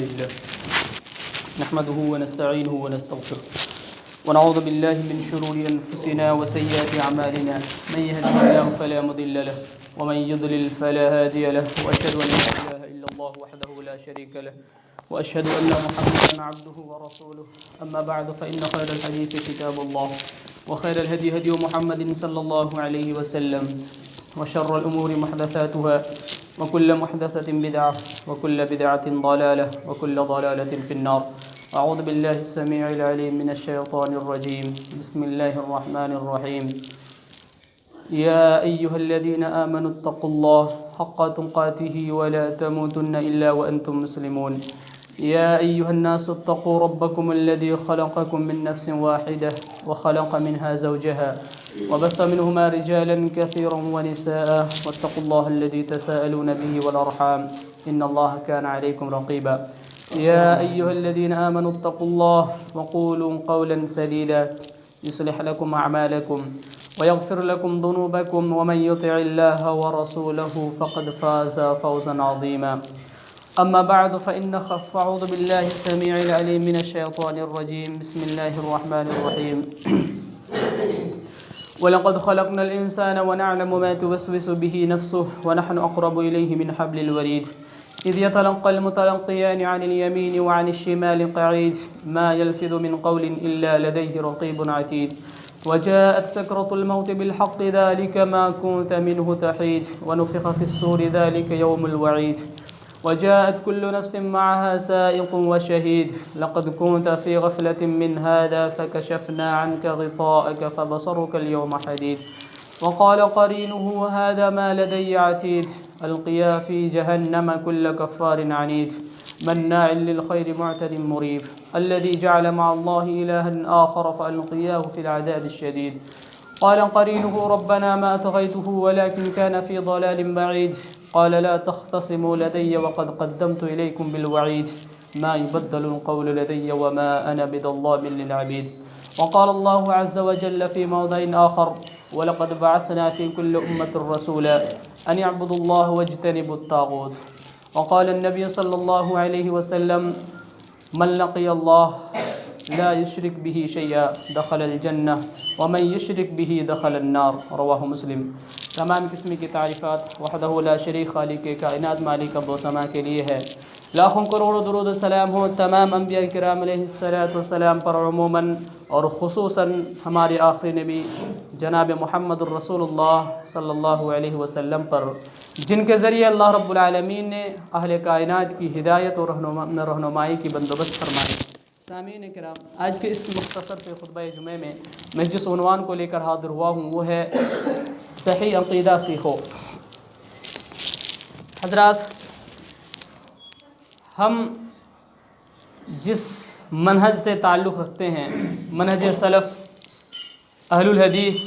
لله نحمده ونستعينه ونستغفره ونعوذ بالله من شرور أنفسنا وسيئات أعمالنا من يهده الله فلا مضل له ومن يضلل فلا هادي له وأشهد أن لا إله إلا الله وحده لا شريك له وأشهد أن محمدا عبده ورسوله أما بعد فإن خير الحديث كتاب الله وخير الهدي هدي محمد صلى الله عليه وسلم وشر الأمور محدثاتها وكل محدثة بدعة وكل بدعة ضلالة وكل ضلالة في النار. أعوذ بالله السميع العليم من الشيطان الرجيم. بسم الله الرحمن الرحيم. يا أيها الذين آمنوا اتقوا الله حق تقاته ولا تموتن إلا وأنتم مسلمون. يا أيها الناس اتقوا ربكم الذي خلقكم من نفس واحدة وخلق منها زوجها وبث منهما رجالا كثيرا ونساء واتقوا الله الذي تساءلون به والأرحام إن الله كان عليكم رقيبا. يا أيها الذين آمنوا اتقوا الله وقولوا قولا سديدا يصلح لكم أعمالكم ويغفر لكم ذنوبكم ومن يطع الله ورسوله فقد فاز فوزا عظيما. أما بعد فأعوذ بالله السميع العليم من الشيطان الرجيم. بسم الله الرحمن الرحيم. ولقد خلقنا الإنسان ونعلم ما توسوس به نفسه ونحن أقرب إليه من حبل الوريد إذ يتلقى المتلقيان عن اليمين وعن الشمال قعيد ما يلفظ من قول إلا لديه رقيب عتيد وجاءت سكرة الموت بالحق ذلك ما كنت منه تحيد ونفخ في الصور ذلك يوم الوعيد وجاءت كل نفس معها سائق وشهيد لقد كنت في غفلة من هذا فكشفنا عنك غطاءك فبصرك اليوم حديد وقال قرينه هذا ما لدي عتيد ألقيا في جهنم كل كفار عنيد مناع للخير معتد مريب الذي جعل مع الله إلها آخر فألقياه في العذاب الشديد قال قرينه ربنا ما أطغيته ولكن كان في ضلال بعيد قال لا تختصموا لدي وقد قدمت إليكم بالوعيد ما يبدل القول لدي وما أنا بظلام للعبيد وقال الله عز وجل في موضع آخر ولقد بعثنا في كل أمة رسولا أن يعبدوا الله واجتنبوا الطاغوت وقال النبي صلى الله عليه وسلم من لقي الله لا يشرك به شيئا دخل الجنة ومن يشرك به دخل النار رواه مسلم. تمام قسم کی تعریفات وحدہ لا شریک خالق کائنات مالک اب و سما کے لیے ہے. لاکھوں کروڑوں درود و سلام ہو تمام انبیاء کرام علیہ السلام پر عموماً اور خصوصاً ہمارے آخری نبی جناب محمد الرسول اللہ صلی اللہ علیہ وسلم پر جن کے ذریعے اللہ رب العالمین نے اہل کائنات کی ہدایت اور رہنمائی کی بندوبست فرمائی. سامعین کرام، آج کے اس مختصر سے خطبہ جمعہ میں جس عنوان کو لے کر حاضر ہوا ہوں وہ ہے صحیح عقیدہ سیکھو. حضرات، ہم جس منہج سے تعلق رکھتے ہیں، منہج سلف اہل الحدیث،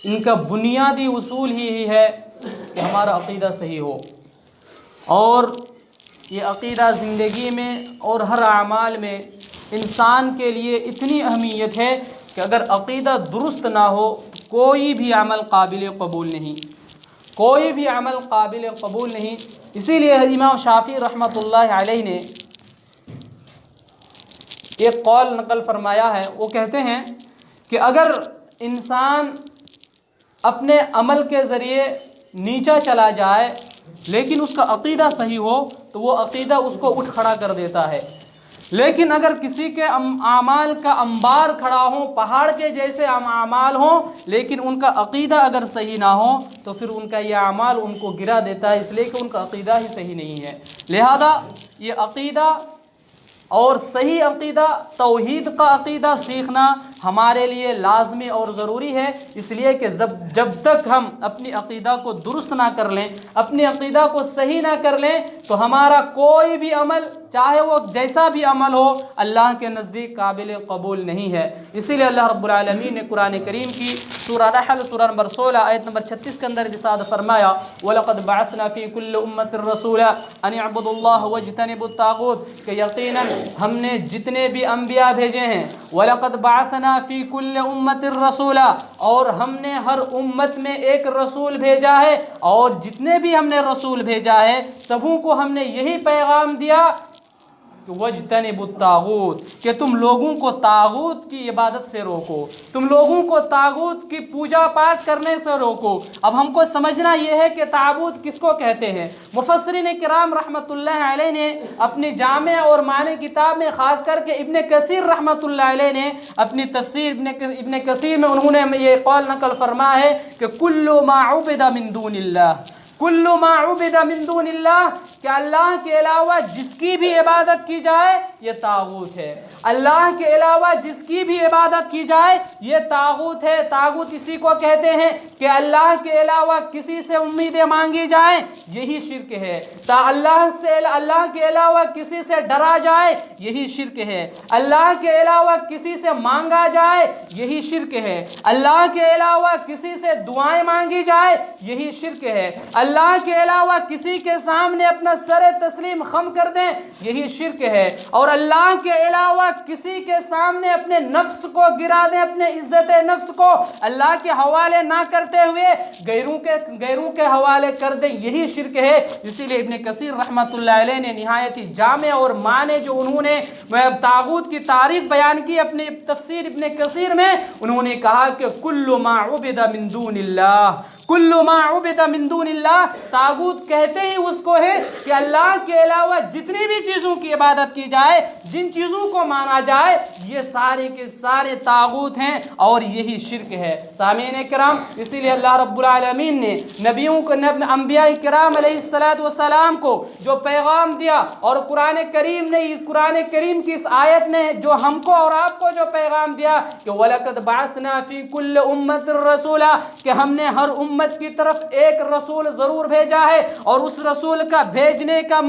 ان کا بنیادی اصول ہی ہے کہ ہمارا عقیدہ صحیح ہو. اور یہ عقیدہ زندگی میں اور ہر اعمال میں انسان کے لیے اتنی اہمیت ہے کہ اگر عقیدہ درست نہ ہو کوئی بھی عمل قابل قبول نہیں، کوئی بھی عمل قابل قبول نہیں. اسی لیے امام شافعی رحمۃ اللہ علیہ نے ایک قول نقل فرمایا ہے. وہ کہتے ہیں کہ اگر انسان اپنے عمل کے ذریعے نیچا چلا جائے لیکن اس کا عقیدہ صحیح ہو تو وہ عقیدہ اس کو اٹھ کھڑا کر دیتا ہے. لیکن اگر کسی کے اعمال کا انبار کھڑا ہو، پہاڑ کے جیسے اعمال ہوں، لیکن ان کا عقیدہ اگر صحیح نہ ہو تو پھر ان کا یہ اعمال ان کو گرا دیتا ہے، اس لیے کہ ان کا عقیدہ ہی صحیح نہیں ہے. لہذا یہ عقیدہ اور صحیح عقیدہ، توحید کا عقیدہ سیکھنا ہمارے لیے لازمی اور ضروری ہے. اس لیے کہ جب تک ہم اپنی عقیدہ کو درست نہ کر لیں، اپنی عقیدہ کو صحیح نہ کر لیں تو ہمارا کوئی بھی عمل، چاہے وہ جیسا بھی عمل ہو، اللہ کے نزدیک قابل قبول نہیں ہے. اسی لیے اللہ رب العالمین نے قرآن کریم کی سورہ نحل سورہ نمبر 16 آیت نمبر 36 کے اندر ارشاد فرمایا وَلَقَدْ بَعَثْنَا فِي كُلِّ أُمَّةٍ رَسُولًا أَنِ اعْبُدُوا اللَّهَ وَاجْتَنِبُوا الطَّاغُوتَ کہ یقیناً ہم نے جتنے بھی انبیاء بھیجے ہیں، وَلَقَدْ بَعَثْنَا فِي كُلِّ أُمَّةٍ رَسُولًا اور ہم نے ہر امت میں ایک رسول بھیجا ہے، اور جتنے بھی ہم نے رسول بھیجا ہے سبوں کو ہم نے یہی پیغام دیا وَاجْتَنِبُوا الطَّاغُوتَ کہ تم لوگوں کو طاغوت کی عبادت سے روکو، تم لوگوں کو طاغوت کی پوجا پاٹ کرنے سے روکو۔ اب ہم کو سمجھنا یہ ہے کہ طاغوت کس کو کہتے ہیں۔ مفسرین کرام رحمۃ اللہ علیہ نے اپنی جامع اور معنی کتاب میں، خاص کر کے ابن کثیر رحمۃ اللہ علیہ نے اپنی تفسیر ابن کثیر میں انہوں نے یہ قول نقل فرما ہے کہ کل ما عبد من دون اللہ، کل ما عبد من دون اللہ، کہ اللہ کے علاوہ جس کی بھی عبادت کی جائے یہ طاغوت ہے۔ اللہ کے علاوہ جس کی بھی عبادت کی جائے یہ طاغوت ہے۔ طاغوت اسی کو کہتے ہیں کہ اللہ کے علاوہ کسی سے امیدیں مانگی جائیں، یہی شرک ہے۔ اللہ کے علاوہ کسی سے ڈرا جائے یہی شرک ہے۔ اللہ کے علاوہ کسی سے مانگا جائے یہی شرک ہے۔ اللہ کے علاوہ کسی سے دعائیں مانگی جائے یہی شرک ہے۔ اللہ کے علاوہ کسی کے سامنے اپنا سر تسلیم خم کر دیں یہی شرک ہے۔ اور اللہ کے علاوہ کسی کے سامنے اپنے نفس کو گرا دیں، اپنے عزت نفس کو اللہ کے حوالے نہ کرتے ہوئے غیروں کے حوالے کر دیں، یہی شرک ہے۔ اسی لیے ابن کثیر رحمۃ اللہ علیہ نے نہایت ہی جامع اور معنی جو انہوں نے طاغوت کی تعریف بیان کی اپنی تفسیر ابن کثیر میں، انہوں نے کہا کہ کل ما عبد من دون اللہ، کل ما عبد من دون اللہ، طاغوت کہتے ہی اس کو ہے کہ اللہ کے علاوہ جتنی بھی چیزوں کی عبادت کی جائے، جن چیزوں کو مانا جائے، یہ سارے کے سارے طاغوت ہیں اور یہی شرک ہے۔ سامعین کرام، اسی لیے اللہ رب العالمین نے نبیوں کو، انبیاء کرام علیہ السلام کو جو پیغام دیا، اور قرآن کریم کی اس آیت نے جو ہم کو اور آپ کو جو پیغام دیا کہ وَلَقَدْ بَعَثْنَا فِي كُلِّ أُمَّةٍ رَسُولًا، کہ ہم نے ہر امت کی طرف ایک رسول ضرور بھیجا ہے، اور اس رسول کا بھیجنے کا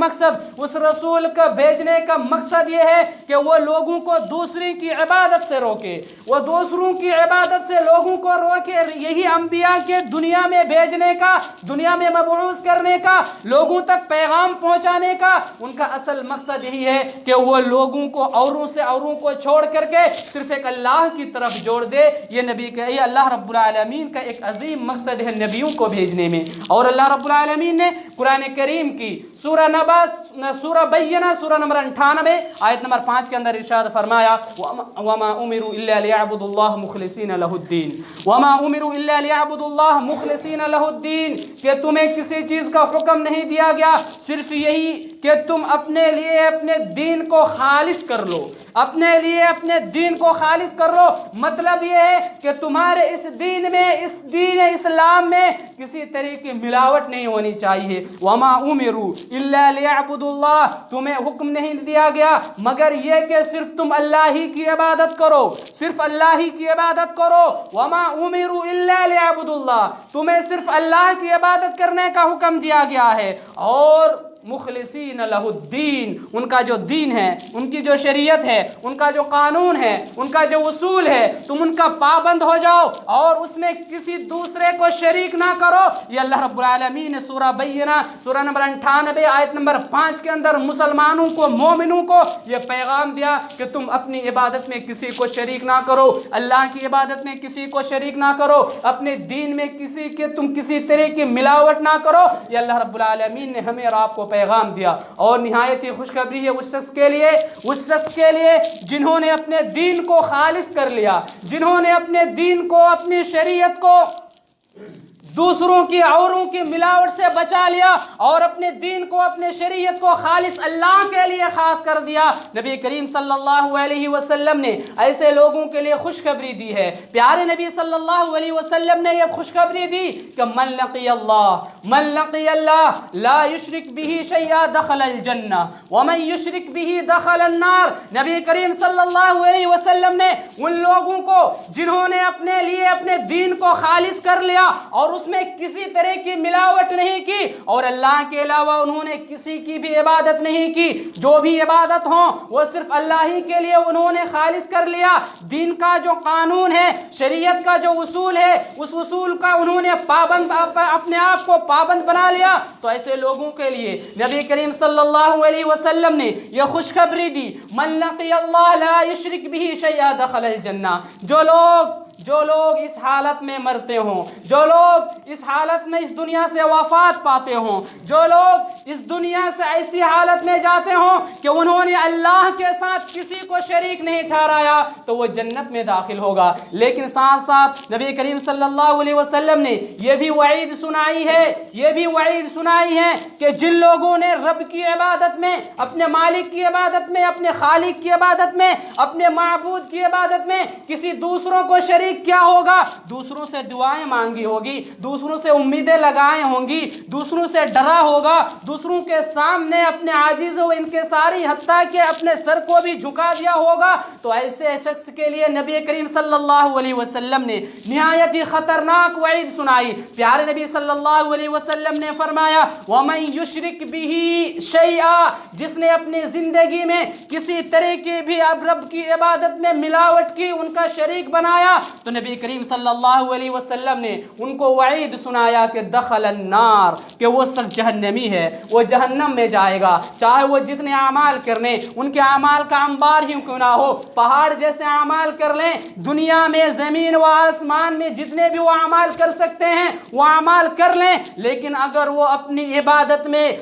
مقصد یہ ہے کہ وہ لوگوں کو دوسری کی عبادت سے روکے، وہ دوسروں کی عبادت سے لوگوں کو روکے۔ یہی انبیاء کے دنیا میں بھیجنے کا، دنیا میں مبعوث کرنے کا، لوگوں تک پیغام پہنچانے کا ان کا اصل مقصد یہی ہے کہ وہ لوگوں کو اوروں کو چھوڑ کر کے صرف ایک اللہ کی طرف جوڑ دے۔ یہ اللہ رب العالمین کا ایک عظیم مقصد ہے نبیوں کو بھیجنے میں۔ اور اللہ رب العالمین نے قرآن کریم کی سورہ بینہ، سورہ نمبر 98 آیت نمبر 5 کے اندر ارشاد فرمایا وَمَا أُمِرُوا إِلَّا لِيَعْبُدُوا اللَّهَ مُخْلِصِينَ لَهُ الدِّينَ وَمَا أُمِرُوا إِلَّا لِيَعْبُدُوا اللَّهَ مُخْلِصِينَ لَهُ الدِّينَ، کہ تمہیں کسی چیز کا حکم نہیں دیا گیا، صرف یہی کہ تم اپنے لیے اپنے دین کو خالص کر لو، اپنے لیے اپنے دین کو خالص کر لو۔ مطلب یہ ہے کہ تمہارے اس دین میں، اس دین اسلام میں کسی طرح کی ملاوٹ نہیں ہونی چاہیے۔ وما امروا الا ليعبدوا اللہ، تمہیں حکم نہیں دیا گیا مگر یہ کہ صرف تم اللہ ہی کی عبادت کرو، صرف اللہ ہی کی عبادت کرو۔ وما امروا الا ليعبدوا اللہ، تمہیں صرف اللہ کی عبادت کرنے کا حکم دیا گیا ہے، اور مخلصین لہ الدین، ان کا جو دین ہے، ان کی جو شریعت ہے، ان کا جو قانون ہے، ان کا جو اصول ہے، تم ان کا پابند ہو جاؤ اور اس میں کسی دوسرے کو شریک نہ کرو۔ یہ اللہ رب العالمین نے سورہ بینہ، سورہ نمبر 98 آیت نمبر 5 کے اندر مسلمانوں کو، مومنوں کو یہ پیغام دیا کہ تم اپنی عبادت میں کسی کو شریک نہ کرو، اللہ کی عبادت میں کسی کو شریک نہ کرو، اپنے دین میں تم کسی طرح کی ملاوٹ نہ کرو۔ یہ اللہ رب العالمین نے ہمیں اور آپ کو پیغام دیا۔ اور نہایت ہی خوشخبری ہے اس شخص کے لیے جنہوں نے اپنے دین کو خالص کر لیا، جنہوں نے اپنے دین کو، اپنی شریعت کو دوسروں کی، اوروں کی ملاوٹ سے بچا لیا، اور اپنے دین کو، اپنے شریعت کو خالص اللہ کے لیے خاص کر دیا۔ نبی کریم صلی اللہ علیہ وسلم نے ایسے لوگوں کے لیے خوشخبری دی ہے۔ پیارے نبی صلی اللہ علیہ وسلم نے یہ خوشخبری دی کہ من لقی اللہ لا یشرک بہ شیئا دخل الجنہ ومن یشرک بہ دخل النار۔ نبی کریم صلی اللہ علیہ وسلم نے ان لوگوں کو جنہوں نے اپنے لیے اپنے دین کو خالص کر لیا اور اس میں کسی طرح کی ملاوٹ نہیں کی، اور اللہ کے علاوہ انہوں نے کسی کی بھی عبادت نہیں کی، جو بھی عبادت ہوں وہ صرف اللہ ہی کے لیے انہوں نے خالص کر لیا، دین کا جو قانون ہے، شریعت کا جو اصول ہے، اس اصول کا انہوں نے اپنے آپ کو پابند بنا لیا، تو ایسے لوگوں کے لیے نبی کریم صلی اللہ علیہ وسلم نے یہ خوشخبری دی من لقی اللہ لا یشرک بہ شیئا دخل الجنہ۔ جو لوگ لوگ اس حالت میں مرتے ہوں، جو لوگ اس حالت میں اس دنیا سے وفات پاتے ہوں، جو لوگ اس دنیا سے ایسی حالت میں جاتے ہوں کہ انہوں نے اللہ کے ساتھ کسی کو شریک نہیں ٹھہرایا، تو وہ جنت میں داخل ہوگا۔ لیکن ساتھ ساتھ نبی کریم صلی اللہ علیہ وسلم نے یہ بھی وعید سنائی ہے کہ جن لوگوں نے رب کی عبادت میں، اپنے مالک کی عبادت میں، اپنے خالق کی عبادت میں، اپنے معبود کی عبادت میں کسی دوسروں کو شریک کیا ہوگا، دوسروں سے دعائیں مانگی ہوگی، دوسروں سے امیدیں لگائیں ہوں گی، دوسروں سے ڈرا ہوگا، دوسروں کے سامنے اپنے عاجز و انکساری حتیٰ کہ اپنے سر کو بھی جھکا دیا ہوگا، تو ایسے شخص کے لیے نبی کریم صلی اللہ علیہ وسلم نے نہایت ہی خطرناک وعید سنائی۔ پیارے نبی صلی اللہ علیہ وسلم نے فرمایا وَمَن يُشْرِكْ بِهِ شَيْئًا، جس نے اپنی زندگی میں کسی طرح کی بھی اب رب کی عبادت میں ملاوٹ کی، ان کا شریک بنایا، تو نبی کریم صلی اللہ علیہ وسلم نے ان کو وعید سنایا کہ دخل النار، کہ وہ سخت جہنمی ہے، وہ جہنم میں جائے گا، چاہے وہ جتنے اعمال کر لیں، ان کے اعمال کا انبار ہی کیوں نہ ہو، پہاڑ جیسے اعمال کر لیں، دنیا میں زمین و آسمان میں جتنے بھی وہ اعمال کر سکتے ہیں وہ اعمال کر لیں، لیکن اگر وہ اپنی عبادت میں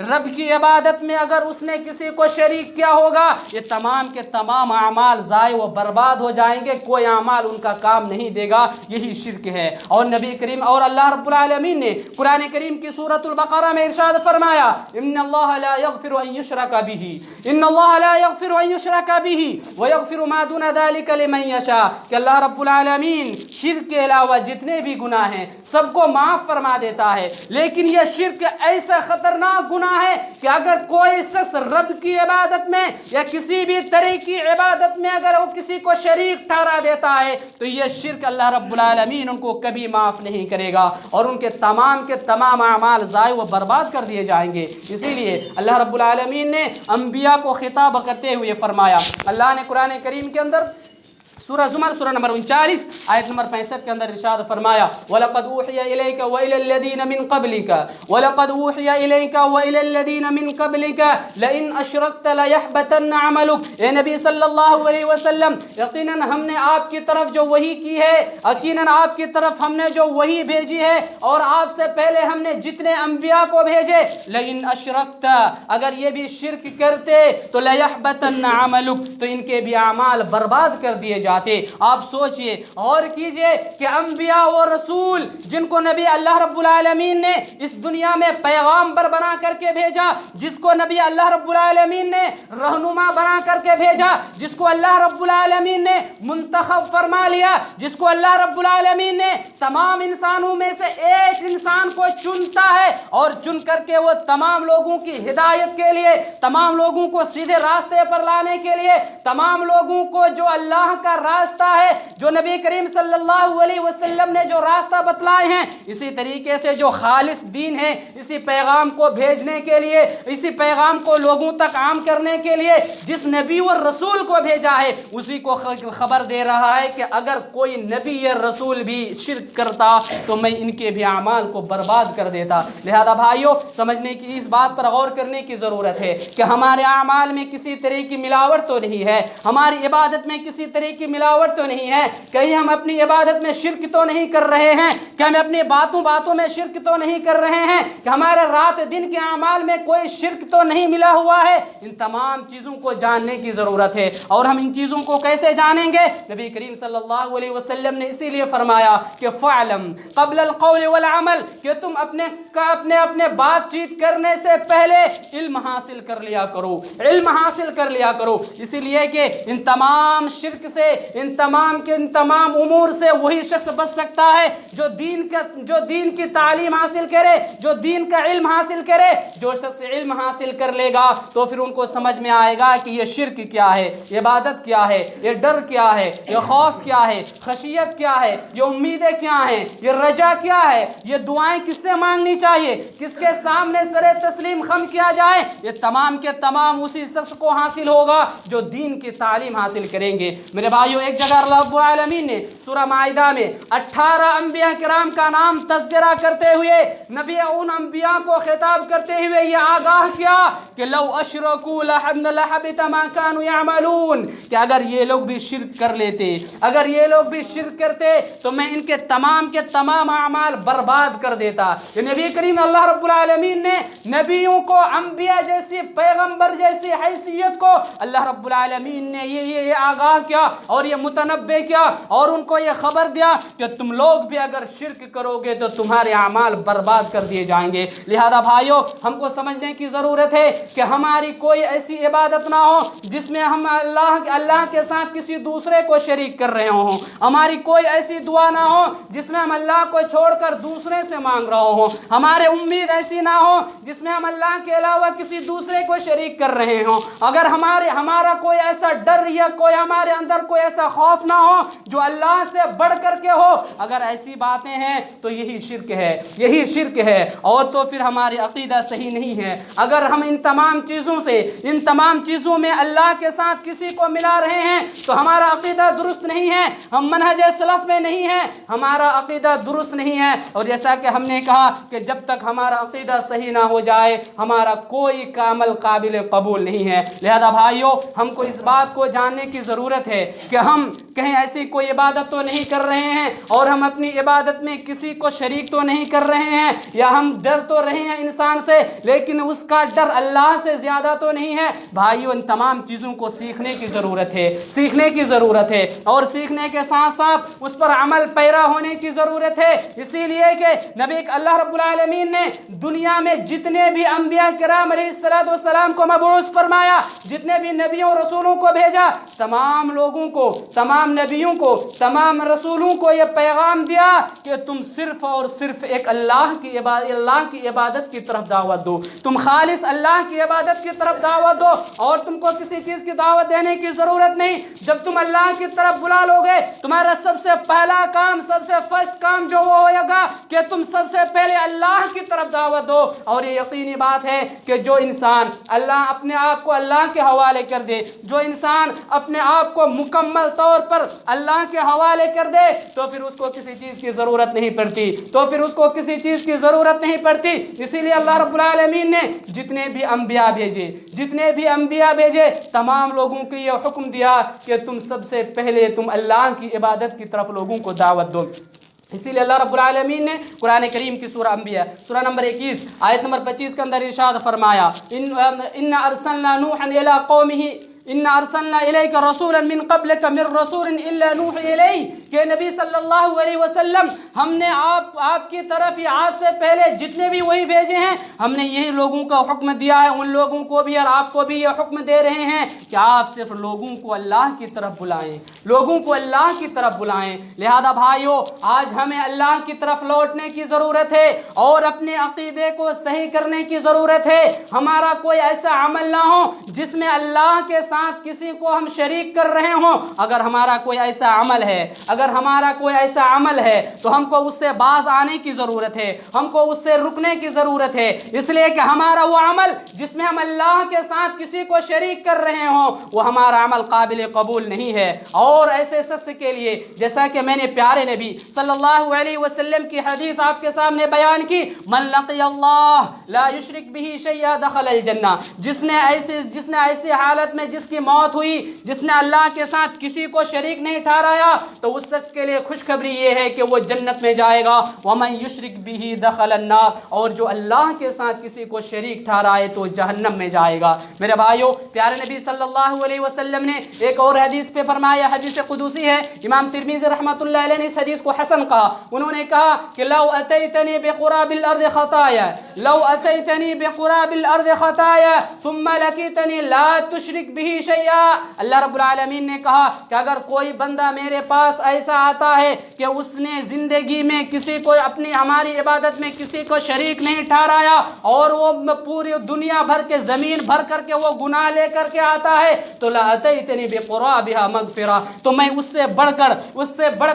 رب کی عبادت میں اگر اس نے کسی کو شریک کیا ہوگا، یہ تمام کے تمام اعمال ضائع و برباد ہو جائیں گے، کوئی اعمال ان کا کام نہیں دے گا، یہی شرک ہے۔ اور نبی کریم اور اللہ رب العالمین نے قرآن کریم کی سورۃ البقرہ میں ارشاد فرمایا ان اللہ لا یغفر ان یشرک به ویغفر ما دون ذلک لمن یشاء، کہ اللہ رب العالمین شرک کے علاوہ جتنے بھی گناہ ہیں سب کو معاف فرما دیتا ہے، لیکن یہ شرک ایسا خطرناک گناہ ہے کہ اگر کوئی شخص رب کی عبادت میں یا کسی بھی طرح کی عبادت میں اگر وہ کسی کو شریک ٹھہرا دیتا ہے تو یہ شرک اللہ رب العالمین ان کو کبھی معاف نہیں کرے گا اور ان کے تمام اعمال ضائع و برباد کر دیے جائیں گے۔ اسی لیے اللہ رب العالمین نے انبیاء کو خطاب کرتے ہوئے فرمایا، اللہ نے قرآن کریم کے اندر سورہ زمر سورہ نمبر 39 آیت نمبر 65 کے اندر ارشاد فرمایا وَلَقَدْ أُوحِيَ إِلَيْكَ وَإِلَى الَّذِينَ مِن قَبْلِكَ لَئِنْ أَشْرَكْتَ لَيَحْبَطَنَّ عَمَلُكَ، اے نبی صلی اللہ علیہ وسلم یقیناً ہم نے آپ کی طرف جو وحی کی ہے، یقیناً آپ کی طرف ہم نے جو وحی بھیجی ہے اور آپ سے پہلے ہم نے جتنے انبیاء کو بھیجے، لَئِنْ أَشْرَكْتَ، اگر یہ بھی شرک کرتے تو لَيَحْبَطَنَّ عَمَلُكَ، تو ان کے بھی اعمال برباد کر دیے جاتے۔ آپ سوچئے اور کیجئے کہ انبیاء و رسول جن کو نبی اللہ رب العالمین نے اس دنیا میں پیغامبر بنا کر کے بھیجا، جس کو نبی اللہ رب العالمین نے رہنما بنا کر کے بھیجا، جس کو اللہ رب العالمین نے منتخب فرما لیا، جس کو اللہ رب العالمین نے تمام انسانوں میں سے ایک انسان کو چنتا ہے اور چن کر کے وہ تمام لوگوں کی ہدایت کے لیے، تمام لوگوں کو سیدھے راستے پر لانے کے لیے، تمام لوگوں کو جو اللہ کا راستہ ہے، جو نبی کریم صلی اللہ علیہ وسلم نے جو راستہ بتلائے ہیں، اسی طریقے سے جو خالص دین ہے، اسی پیغام کو بھیجنے کے لیے، اسی پیغام کو لوگوں تک عام کرنے کے لیے جس نبی اور رسول کو بھیجا ہے، اسی کو خبر دے رہا ہے کہ اگر کوئی نبی یا رسول بھی شرک کرتا تو میں ان کے بھی اعمال کو برباد کر دیتا۔ لہذا بھائیوں، سمجھنے کی اس بات پر غور کرنے کی ضرورت ہے کہ ہمارے اعمال میں کسی طرح کی ملاوٹ تو نہیں ہے، ہماری عبادت میں کسی طرح کی ملاوٹ تو نہیں ہے، کہیں ہم اپنی عبادت میں شرک تو نہیں کر رہے ہیں، کہ ہم اپنی باتوں میں شرک تو نہیں کر رہے ہیں، کہ ہمارے رات دن کے اعمال میں کوئی شرک تو نہیں ملا ہوا ہے۔ ان تمام چیزوں کو جاننے کی ضرورت ہے، اور ہم ان چیزوں کو کیسے جانیں گے؟ نبی کریم صلی اللہ علیہ وسلم نے اسی لیے فرمایا کہ فَعْلَمْ قَبْلَ الْقَوْلِ وَالْعَمَلِ، کہ تم اپنے بات چیت کرنے سے پہلے علم حاصل کر لیا کرو، اسی لیے کہ ان تمام شرک سے، ان تمام امور سے وہی شخص بچ سکتا ہے جو دین کی تعلیم حاصل کرے، جو دین کا علم حاصل کرے۔ جو شخص علم حاصل کر لے گا تو پھر ان کو سمجھ میں آئے گا کہ یہ شرک کیا ہے، عبادت کیا ہے، یہ ڈر کیا ہے، یہ خوف کیا ہے، خشیت کیا ہے، یہ امیدیں کیا ہیں، یہ رجا کیا ہے، یہ دعائیں کس سے مانگنی چاہیے، کس کے سامنے سر تسلیم خم کیا جائے، یہ تمام کے تمام اسی شخص کو حاصل ہوگا جو دین کی تعلیم حاصل کریں گے۔ میرے بھائی بھائیو ایک جگہ اللہ رب العالمین نے سورہ مائدہ میں 18 انبیاء کرام کا نام تذکرہ کرتے ہوئے نبی ان انبیاء کو خطاب کرتے ہوئے یہ آگاہ کیا کہ لو اشرکوا لحبط ما كانوا يعملون، کہ اگر یہ لوگ بھی شرک کر لیتے، اگر یہ لوگ بھی شرک کرتے تو میں ان کے تمام اعمال برباد کر دیتا۔ کہ نبی کریم اللہ رب العالمین نے نبیوں کو انبیاء جیسی پیغمبر جیسی حیثیت کو اللہ رب العالمین نے یہ آگاہ کیا اور یہ متنبع کیا اور ان کو یہ خبر دیا کہ تم لوگ بھی اگر شرک کرو گے تو تمہارے اعمال برباد کر دیے جائیں گے۔ لہذا بھائیو ہم کو سمجھنے کی ضرورت ہے کہ ہماری کوئی ایسی عبادت نہ ہو جس میں ہم اللہ کے ساتھ کسی دوسرے کو شریک کر رہے ہوں، ہماری کوئی ایسی دعا نہ ہو جس میں ہم اللہ کو چھوڑ کر دوسرے سے مانگ رہے ہوں، ہمارے امید ایسی نہ ہو جس میں ہم اللہ کے علاوہ کسی دوسرے کو شریک کر رہے ہوں، اگر ہمارا کوئی ایسا ڈر یا کوئی ہمارے اندر کوئی ایسا خوف نہ ہو جو اللہ سے بڑھ کر کے ہو، اگر ایسی باتیں ہیں تو یہی شرک ہے اور تو پھر ہماری عقیدہ صحیح نہیں ہے۔ اگر ہم ان تمام چیزوں میں اللہ کے ساتھ کسی کو ملا رہے ہیں تو ہمارا عقیدہ درست نہیں ہے، ہم منہج سلف میں نہیں ہیں، ہمارا عقیدہ درست نہیں ہے۔ اور جیسا کہ ہم نے کہا کہ جب تک ہمارا عقیدہ صحیح نہ ہو جائے ہمارا کوئی عمل قابل قبول نہیں ہے۔ لہذا بھائیو ہم کو اس بات کو جاننے کی ضرورت ہے کہ ہم کہیں ایسی کوئی عبادت تو نہیں کر رہے ہیں اور ہم اپنی عبادت میں کسی کو شریک تو نہیں کر رہے ہیں، یا ہم ڈر تو رہے ہیں انسان سے لیکن اس کا ڈر اللہ سے زیادہ تو نہیں ہے۔ بھائیو ان تمام چیزوں کو سیکھنے کی ضرورت ہے اور سیکھنے کے ساتھ ساتھ اس پر عمل پیرا ہونے کی ضرورت ہے۔ اسی لیے کہ نبی اللہ رب العالمین نے دنیا میں جتنے بھی انبیاء کرام علیہ السلام کو مبعوث فرمایا، جتنے بھی نبیوں رسولوں کو بھیجا، تمام لوگوں کو، تمام نبیوں کو، تمام رسولوں کو یہ پیغام دیا کہ تم صرف اور صرف ایک اللہ کی عبادت کی طرف دعوت دو، تم خالص اللہ کی عبادت کی طرف دعوت دو اور تم کو کسی چیز کی دعوت دینے کی ضرورت نہیں۔ جب تم اللہ کی طرف بلا لو گے تمہارا سب سے پہلا کام، سب سے فرسٹ کام جو وہ ہوئے گا کہ تم سب سے پہلے اللہ کی طرف دعوت دو۔ اور یہ یقینی بات ہے کہ جو انسان اپنے آپ کو اللہ کے حوالے کر دے، جو انسان اپنے آپ کو مکمل طور پر اللہ کے حوالے کر دے تو پھر اس کو کسی چیز کی ضرورت نہیں پڑتی، اسی لیے اللہ رب العالمین نے جتنے بھی انبیاء بھیجے تمام لوگوں کو یہ حکم دیا کہ تم سب سے پہلے تم اللہ کی عبادت کی طرف لوگوں کو دعوت دو۔ اسی لیے اللہ رب العالمین نے قرآن کریم کی سورہ انبیاء سورہ نمبر 21 آیت نمبر 25 کے اندر ارشاد فرمایا ان ارسلنا نوحا الی قومه ان ارسلنا الیک رسولا من قبلک من رسول الا نوحی الیہ، کہ نبی صلی اللہ علیہ وسلم ہم نے آپ کی طرف آپ سے پہلے جتنے بھی وہی بھیجے ہیں ہم نے یہی لوگوں کا حکم دیا ہے، ان لوگوں کو بھی اور آپ کو بھی یہ حکم دے رہے ہیں کہ آپ صرف لوگوں کو اللہ کی طرف بلائیں، لہذا بھائیو آج ہمیں اللہ کی طرف لوٹنے کی ضرورت ہے اور اپنے عقیدے کو صحیح کرنے کی ضرورت ہے۔ ہمارا کوئی ایسا عمل نہ ہو جس میں اللہ کے ساتھ کسی کو ہم شریک کر رہے ہوں۔ اگر ہمارا کوئی ایسا عمل ہے تو ہم کو اس سے باز آنے کی ضرورت ہے، ہم کو اس سے رکنے کی ضرورت ہے، اس لیے کہ ہمارا وہ عمل جس میں ہم اللہ کے ساتھ کسی کو شریک کر رہے ہوں وہ ہمارا عمل قابل قبول نہیں ہے۔ اور ایسے شخص کے لیے جیسا کہ میں نے پیارے نبی صلی اللہ علیہ وسلم کی حدیث آپ کے سامنے بیان کی، من لقی اللہ لا یشرک بہ شیئا دخل الجنہ، جس نے ایسی حالت میں جس کی موت ہوئی، جس نے اللہ کے ساتھ کسی کو شریک نہیں ٹھہرایا، تو اس شخص کے لیے خوشخبری یہ ہے کہ وہ جنت میں جائے گا۔ ومن یشرک بہ دخل النار، اور جو اللہ کے ساتھ کسی کو شریک ٹھہرائے تو جہنم میں جائے گا۔ میرے بھائیو پیارے نبی صلی اللہ علیہ وسلم نے ایک اور حدیث پہ فرمایا، حدیث قدسی ہے، امام ترمذی رحمۃ اللہ علیہ نے اس حدیث کو حسن کہا۔ انہوں نے کہا کہ لو اتیتنی بقراب الارض خطایا ثم لقیتنی لا تشرک بہ شیئا، اللہ رب العالمین نے کہا کہ اگر کوئی بندہ میرے پاس ایسا آتا ہے کہ اس نے زندگی میں کسی کو ہماری عبادت میں کسی کو شریک نہیں ٹھہرایا اور وہ پوری دنیا بھر کے زمین بھر کر کے وہ گناہ لے کر کے آتا ہے تو لا اتیتنی بقرابھا مغفرہ، تو میں اس سے بڑھ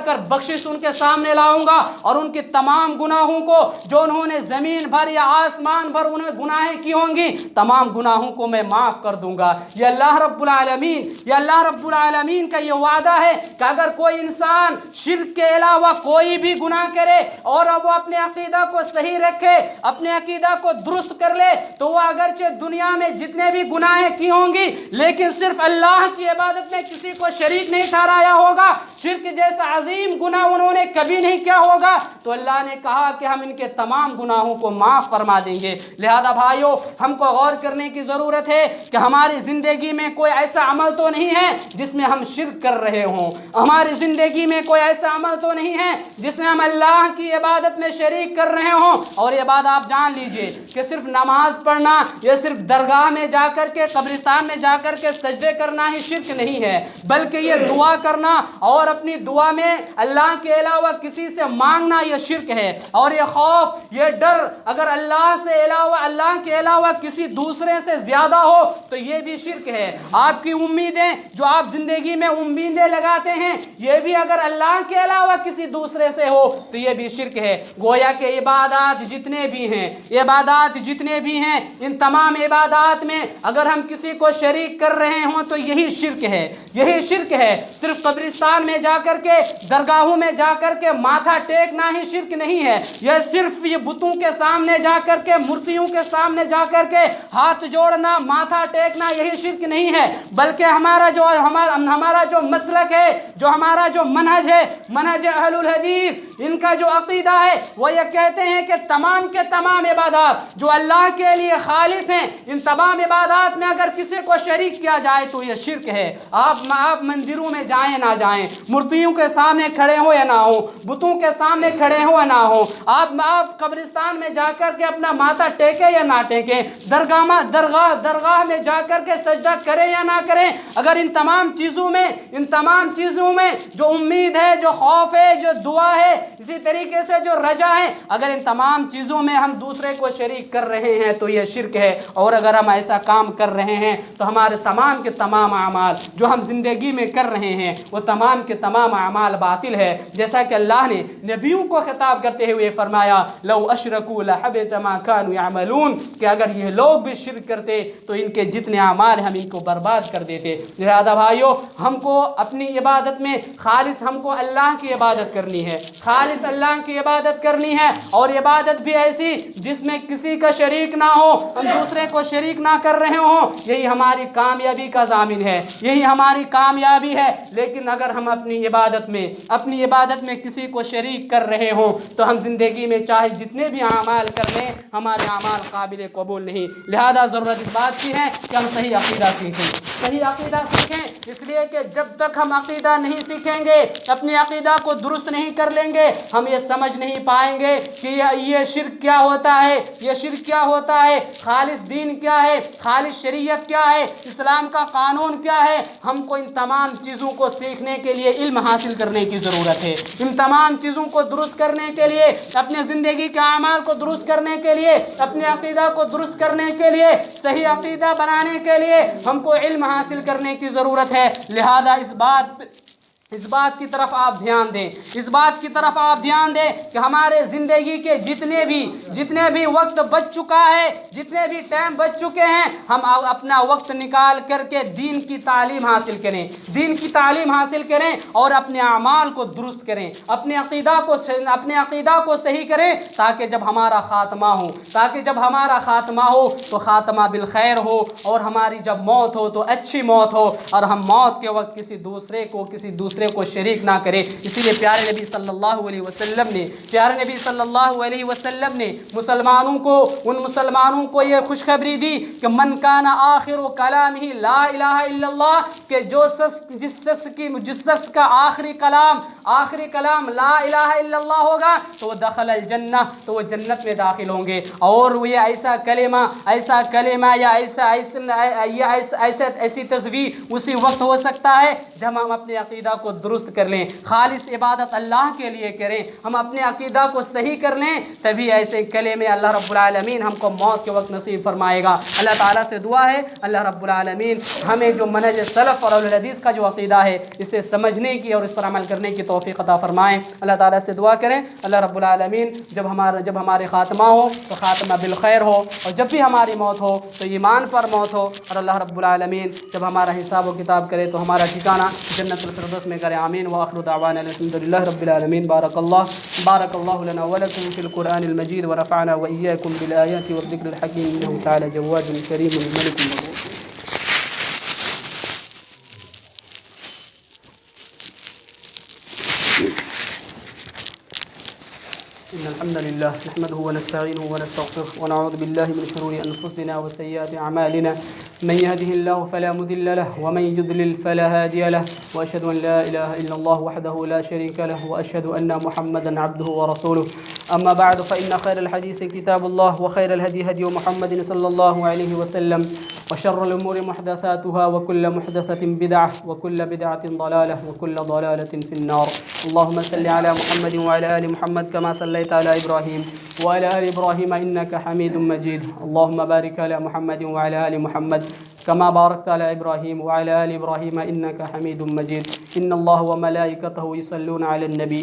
کر بخشش ان کے سامنے لاؤں گا اور ان کے تمام گناہوں کو جو انہوں نے زمین بھر یا آسمان بھر انہیں گناہیں کی ہوں گی تمام گناہوں کو میں معاف کر دوں گا۔ یہ اللہ رب العالمین، یہ اللہ رب العالمین کا یہ وعدہ ہے کہ اگر کوئی انسان شرک کے علاوہ کوئی بھی گناہ کرے اور وہ اپنے عقیدہ کو صحیح رکھے، اپنے عقیدہ کو درست کر لے، تو وہ اگرچہ دنیا میں جتنے بھی گناہیں کی ہوں گی لیکن صرف اللہ کی عبادت میں کسی کو شریک نہیں ٹھہرایا ہوگا، شرک جیسا عظیم گناہ انہوں نے کبھی نہیں کیا ہوگا، تو اللہ نے کہا کہ ہم ان کے تمام گناہوں کو معاف فرما دیں گے۔ لہذا بھائیو، ہم کو غور کرنے کی ضرورت ہے کہ ہماری زندگی میں کوئی ایسا عمل تو نہیں ہے جس میں ہم شرک کر رہے ہوں، ہماری زندگی میں کوئی ایسا عمل تو نہیں ہے جس میں ہم اللہ کی عبادت میں شریک کر رہے ہوں۔ اور یہ بات آپ جان لیجئے کہ صرف نماز پڑھنا، یہ صرف درگاہ میں جا کر کے، قبرستان میں جا کر کے سجدے کرنا ہی شرک نہیں ہے، بلکہ یہ دعا کرنا اور اپنی دعا میں اللہ کے علاوہ کسی سے مانگنا یہ شرک ہے۔ اور یہ خوف، یہ ڈر اگر اللہ کے علاوہ کسی دوسرے سے زیادہ ہو تو یہ بھی شرک ہے۔ آپ کی امیدیں جو آپ زندگی میں امیدیں لگاتے ہیں، یہ بھی اگر اللہ کے علاوہ کسی دوسرے سے ہو تو یہ بھی شرک ہے۔ گویا کہ عبادات جتنے بھی ہیں ان تمام عبادات میں اگر ہم کسی کو شریک کر رہے ہوں تو یہی شرک ہے۔ صرف قبرستان میں جا کر کے، درگاہوں میں جا کر کے ماتھا ٹیکنا ہی شرک نہیں ہے، یہ صرف یہ بتوں کے سامنے جا کر کے، مورتیوں کے سامنے جا کر کے ہاتھ جوڑنا، ماتھا ٹیکنا یہی شرک نہیں ہے، بلکہ ہمارا جو مسلک ہے، جو ہمارا جو منہج ہے، منہج اہل الحدیث، ان کا جو عقیدہ ہے وہ یہ کہتے ہیں کہ تمام کے تمام عبادات جو اللہ کے لیے خالص ہیں، ان تمام عبادات میں اگر کسی کو شریک کیا جائے تو یہ شرک ہے۔ آپ مندروں میں جائیں نہ جائیں، مورتیوں کے سامنے کھڑے ہو یا نہ ہو، بتوں کے سامنے کھڑے ہو یا نہ ہو، آپ قبرستان میں جا کر کے اپنا ماتھا ٹیکے یا نہ ٹیکیں، درگاہ میں جا کر کے سجدہ کریں یا نہ کریں، اگر ان تمام چیزوں میں جو امید ہے، جو خوف ہے، جو دعا ہے، اسی طریقے سے جو رجا ہے، اگر ان تمام چیزوں میں ہم دوسرے کو شریک کر رہے ہیں تو یہ شرک ہے۔ اور اگر ہم ایسا کام کر رہے ہیں تو ہمارے تمام کے تمام اعمال جو ہم زندگی میں کر رہے ہیں وہ تمام کے تمام اعمال باطل ہے، جیسا کہ اللہ نے نبیوں کو خطاب کرتے ہوئے فرمایا لو اشرکوا لحبط ما كانوا يعملون، کہ اگر یہ لوگ بھی شرک کرتے تو ان کے جتنے اعمال ہم ان کو برباد کر دیتے۔ لہذا بھائیو، ہم کو اپنی عبادت میں خالص ہم کو اللہ کی عبادت کرنی ہے، خالص اللہ کی عبادت کرنی ہے، اور عبادت بھی ایسی جس میں کسی کا شریک نہ ہو، ہم دوسرے کو شریک نہ کر رہے ہوں، یہی ہماری کامیابی کا ضامن ہے، یہی ہماری کامیابی ہے۔ لیکن اگر ہم اپنی عبادت میں کسی کو شریک کر رہے ہوں تو ہم زندگی میں چاہے جتنے بھی اعمال کر لیں، ہمارے اعمال قابل قبول نہیں۔ لہذا ضرورت اس بات کی ہے کہ ہم صحیح عقیدہ سیکھیں، اس لیے کہ جب تک ہم عقیدہ نہیں سیکھیں گے، اپنے عقیدہ کو درست نہیں کر لیں گے، ہم یہ سمجھ نہیں پائیں گے کہ یہ شرک کیا ہوتا ہے، خالص دین کیا ہے، خالص شریعت کیا ہے، اسلام کا قانون کیا ہے۔ ہم کو ان تمام چیزوں کو سیکھنے کے لیے علم حاصل کرنے کی ضرورت ہے، ان تمام چیزوں کو درست کرنے کے لیے، اپنے زندگی کے اعمال کو درست کرنے کے لیے، اپنے عقیدہ کو درست کرنے کے لیے، صحیح عقیدہ بنانے کے لیے ہم کو علم حاصل کرنے کی ضرورت ہے۔ لہذا اس بات کی طرف آپ دھیان دیں کہ ہمارے زندگی کے جتنے بھی وقت بچ چکا ہے، جتنے بھی ٹائم بچ چکے ہیں، ہم اپنا وقت نکال کر کے دین کی تعلیم حاصل کریں اور اپنے اعمال کو درست کریں، اپنے عقیدہ کو صحیح کریں، تاکہ جب ہمارا خاتمہ ہو تو خاتمہ بالخیر ہو، اور ہماری جب موت ہو تو اچھی موت ہو، اور ہم موت کے وقت کسی دوسرے کو شریک نہ کرے۔ اسی لیے پیارے نبی صلی اللہ علیہ وسلم نے ان مسلمانوں کو یہ خوشخبری دی کہ من کان آخر کلامہ لا الہ الا اللہ، کہ جس شخص کا آخری کلام لا الہ الا اللہ ہوگا تو وہ دخل الجنہ، تو وہ جنت میں داخل ہوں گے۔ اور یہ ایسا کلمہ یا ایسی تصویر اسی وقت ہو سکتا ہے جب ہم اپنے عقیدہ کو درست کر لیں، خالص عبادت اللہ کے لیے کریں، ہم اپنے عقیدہ کو صحیح کر لیں، تبھی ایسے کلمے اللہ رب العالمین ہم کو موت کے وقت نصیب فرمائے گا۔ اللہ تعالیٰ سے دعا ہے اللہ رب العالمین ہمیں جو منہج سلف اور اہل الحدیث کا جو عقیدہ ہے اسے سمجھنے کی اور اس پر عمل کرنے کی توفیق عطا فرمائیں۔ اللہ تعالیٰ سے دعا کریں اللہ رب العالمین جب ہمارے خاتمہ ہو تو خاتمہ بالخیر ہو، اور جب بھی ہماری موت ہو تو ایمان پر موت ہو، اور اللہ رب العالمین جب ہمارا حساب و کتاب کرے تو ہمارا ٹھکانہ جنت الفردوس میں کرے۔ آمین وآخر دعوانا الحمد للہ رب العالمین۔ بارک اللہ لنا ولکم فی القرآن المجید ورفعنا وإیاکم بالآیات والذکر الحکیم انہ تعالی جواد کریم ملک مبین۔ إن الحمد لله نحمده ونستعينه ونستغفره ونعوذ بالله من شرور أنفسنا وسيئات أعمالنا، من يهده الله فلا مضل له ومن يضلل فلا هادي له، وأشهد أن لا إله إلا الله وحده لا شريك له، وأشهد أن محمدا عبده ورسوله. أما بعد فإن خير الحديث كتاب الله، وخير الهدي هدي محمد صلى الله عليه وسلم، وشر الأمور محدثاتها، وكل محدثة بدعة، وكل بدعة ضلالة، وكل ضلالة في النار. اللهم صل على محمد وعلى آل محمد كما صليت على إبراهيم وعلى آل إبراهيم إنك حميد مجيد. اللهم بارك على محمد وعلى آل محمد كما باركت على إبراهيم وعلى آل إبراهيم إنك حميد مجيد. إن الله وملائكته يصلون على النبي